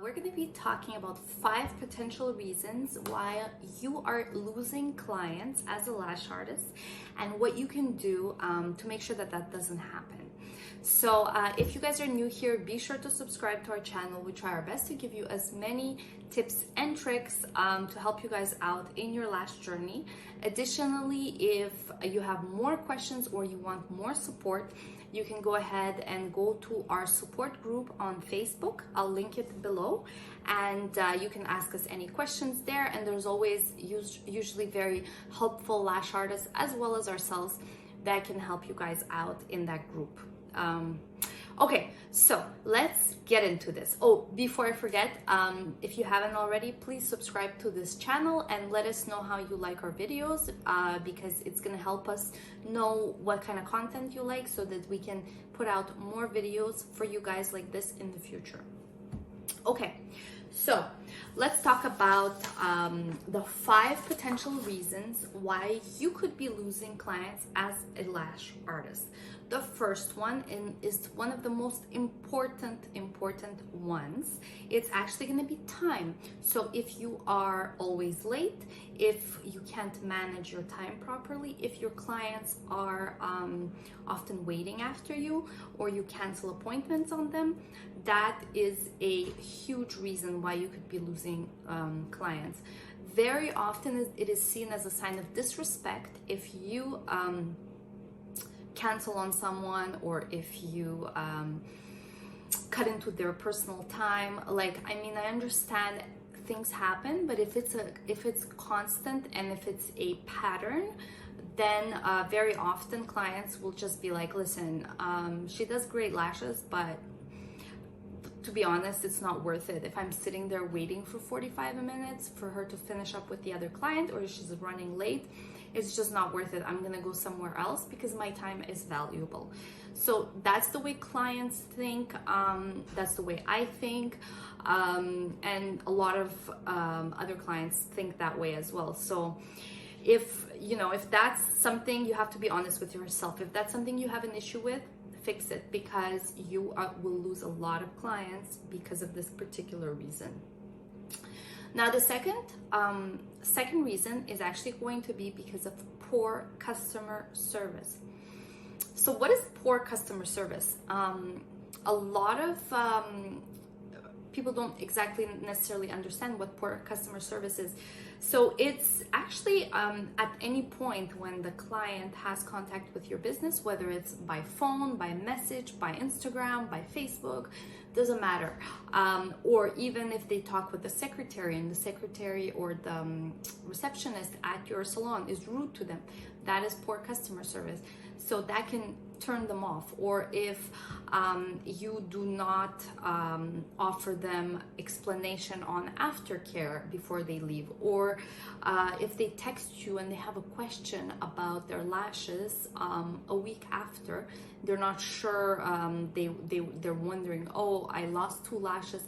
We're going to be talking about 5 potential reasons why you are losing clients as a lash artist and what you can do to make sure that that doesn't happen. So if you guys are new here, be sure to subscribe to our channel. We try our best to give you as many tips and tricks to help you guys out in your lash journey. Additionally, if you have more questions or you want more support, you can go ahead and go to our support group on Facebook. I'll link it below, and you can ask us any questions there. And there's always usually very helpful lash artists as well as ourselves that can help you guys out in that group. Okay, so let's get into this. Oh, before I forget, if you haven't already, please subscribe to this channel and let us know how you like our videos, because it's gonna help us know what kind of content you like so that we can put out more videos for you guys like this in the future. Okay, so let's talk about the 5 potential reasons why you could be losing clients as a lash artist. The first one is one of the most important ones. It's actually going to be time. So if you are always late, if you can't manage your time properly, if your clients are often waiting after you, or you cancel appointments on them, that is a huge reason why you could be losing clients. Very often it is seen as a sign of disrespect if you cancel on someone, or if you cut into their personal time. Like, I mean, I understand things happen, but if it's constant and if it's a pattern, then very often clients will just be like, listen, she does great lashes, but to be honest, it's not worth it. If I'm sitting there waiting for 45 minutes for her to finish up with the other client, or she's running late, it's just not worth it. I'm gonna go somewhere else because my time is valuable. So that's the way clients think. That's the way I think. And a lot of other clients think that way as well. So if that's something, you have to be honest with yourself. If that's something you have an issue with, fix it, because you will lose a lot of clients because of this particular reason. Now, the second reason is actually going to be because of poor customer service. So what is poor customer service? A lot of people don't exactly necessarily understand what poor customer service is. So it's actually at any point when the client has contact with your business, whether it's by phone, by message, by Instagram, by Facebook, doesn't matter. Or even if they talk with the secretary, and the secretary or the receptionist at your salon is rude to them, that is poor customer service. So that can turn them off. Or if you do not offer them explanation on aftercare before they leave, or if they text you and they have a question about their lashes a week after, they're not sure, they're wondering, oh, I lost 2 lashes,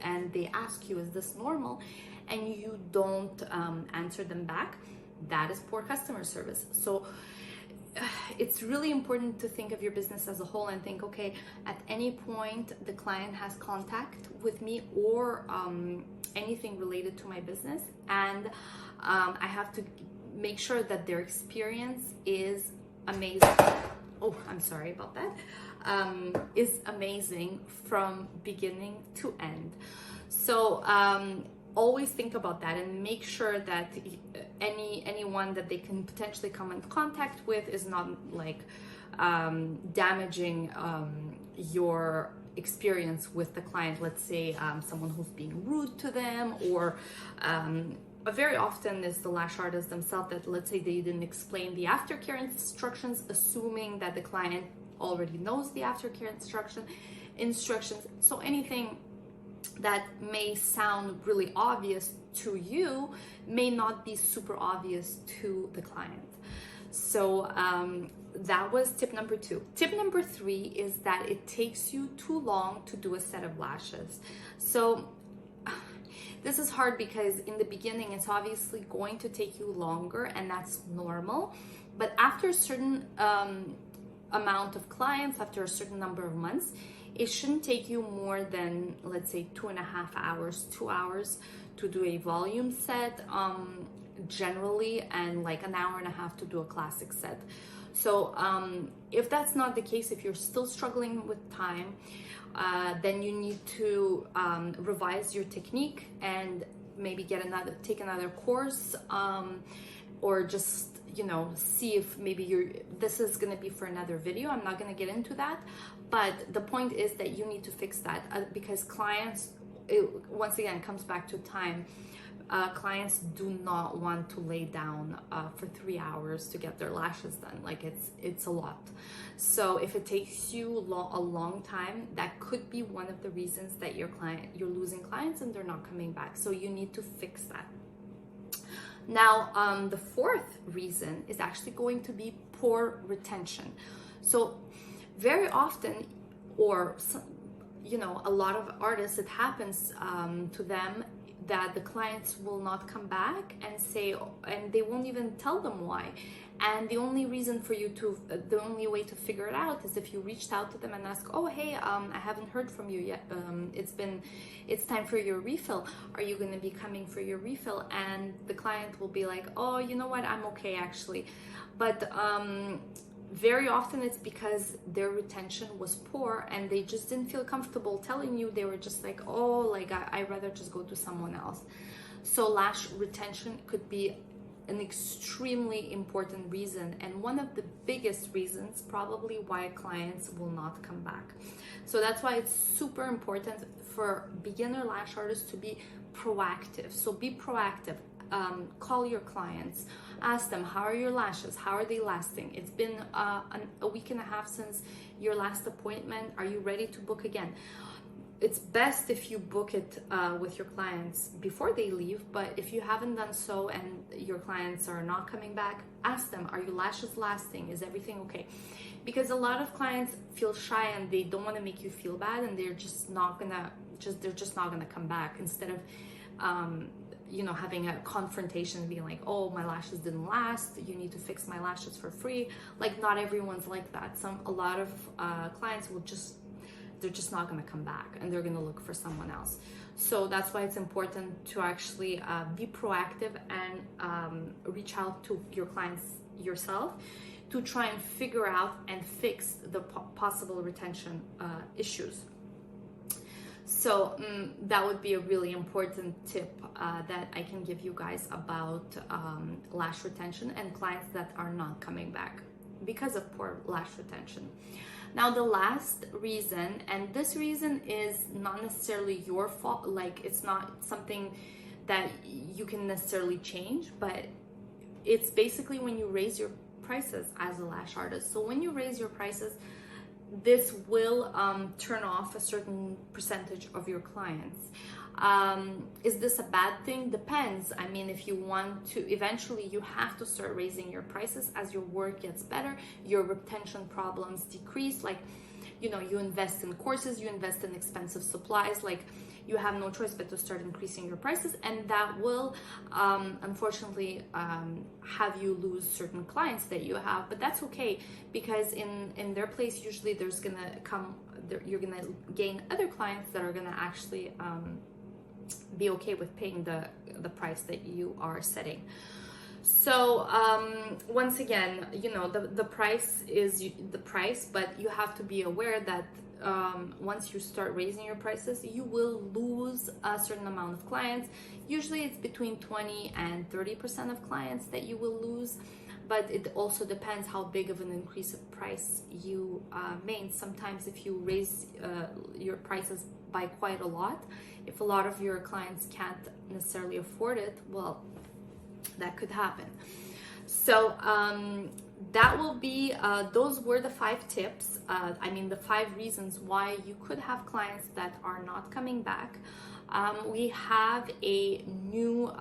and they ask you, is this normal? And you don't answer them back, that is poor customer service. So it's really important to think of your business as a whole and think, okay, at any point the client has contact with me or anything related to my business, and I have to make sure that their experience is amazing. Oh, I'm sorry about that. Is amazing from beginning to end. So always think about that and make sure that anyone that they can potentially come in contact with is not like damaging your experience with the client. Let's say someone who's being rude to them, or very often is the lash artists themselves that, let's say, they didn't explain the aftercare instructions, assuming that the client already knows the aftercare instructions. So anything that may sound really obvious to you may not be super obvious to the client. So that was tip number 2. Tip number 3 is that it takes you too long to do a set of lashes. So this is hard because in the beginning it's obviously going to take you longer, and that's normal. But after a certain amount of clients, after a certain number of months, it shouldn't take you more than, let's say, 2.5 hours, 2 hours to do a volume set, generally, and like an hour and a half to do a classic set. So if that's not the case, if you're still struggling with time, then you need to revise your technique and maybe take another course, or just, you know, see if maybe this is going to be for another video. I'm not going to get into that, but the point is that you need to fix that, because clients, once again, comes back to time. Clients do not want to lay down for 3 hours to get their lashes done. Like, it's a lot. So if it takes you a long time, that could be one of the reasons that you're losing clients and they're not coming back. So you need to fix that. Now, the fourth reason is actually going to be poor retention. So very often, or, you know, a lot of artists, it happens to them that the clients will not come back and say, and they won't even tell them why. And the only reason for you to, the only way to figure it out is if you reached out to them and ask, oh, hey, I haven't heard from you yet. It's time for your refill. Are you going to be coming for your refill? And the client will be like, oh, you know what? I'm okay, actually. But very often it's because their retention was poor and they just didn't feel comfortable telling you. They were just like, oh, like I'd rather just go to someone else. So lash retention could be an extremely important reason, and one of the biggest reasons probably why clients will not come back. So that's why it's super important for beginner lash artists to be proactive. So be proactive. Call your clients, ask them, how are your lashes? How are they lasting? It's been a week and a half since your last appointment. Are you ready to book again? It's best if you book it with your clients before they leave, but if you haven't done so and your clients are not coming back, ask them, are your lashes lasting? Is everything okay? Because a lot of clients feel shy and they don't want to make you feel bad, and they're just not gonna come back, instead of you know, having a confrontation and being like, oh, my lashes didn't last, you need to fix my lashes for free. Like, not everyone's like that. A lot of clients they're just not going to come back and they're going to look for someone else. So that's why it's important to actually be proactive and reach out to your clients yourself to try and figure out and fix the possible retention issues. So that would be a really important tip that I can give you guys about lash retention and clients that are not coming back because of poor lash retention. Now, the last reason, and this reason is not necessarily your fault, like it's not something that you can necessarily change, but it's basically when you raise your prices as a lash artist. So when you raise your prices, this will turn off a certain percentage of your clients. Is this a bad thing? Depends. I mean, if you want to, eventually you have to start raising your prices as your work gets better, your retention problems decrease. Like, you know, you invest in courses, you invest in expensive supplies, like you have no choice but to start increasing your prices, and that will unfortunately have you lose certain clients that you have. But that's okay, because in their place, usually there's gonna come, you're gonna gain other clients that are gonna actually be okay with paying the price that you are setting. So once again, you know, the price is the price, but you have to be aware that once you start raising your prices, you will lose a certain amount of clients. Usually it's between 20 and 30% of clients that you will lose, but it also depends how big of an increase of price you made. Sometimes if you raise your prices by quite a lot, if a lot of your clients can't necessarily afford it, well, that could happen. So that will be, those were the 5 tips. The 5 reasons why you could have clients that are not coming back. We have a new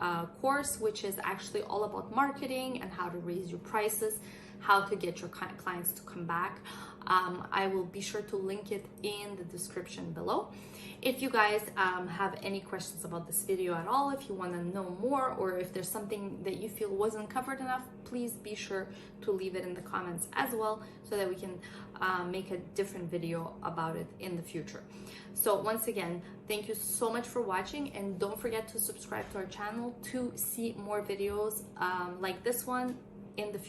course, which is actually all about marketing and how to raise your prices how to get your clients to come back. I will be sure to link it in the description below. If you guys have any questions about this video at all, if you want to know more, or if there's something that you feel wasn't covered enough, please be sure to leave it in the comments as well, so that we can make a different video about it in the future. So once again, thank you so much for watching, and don't forget to subscribe to our channel to see more videos like this one in the future.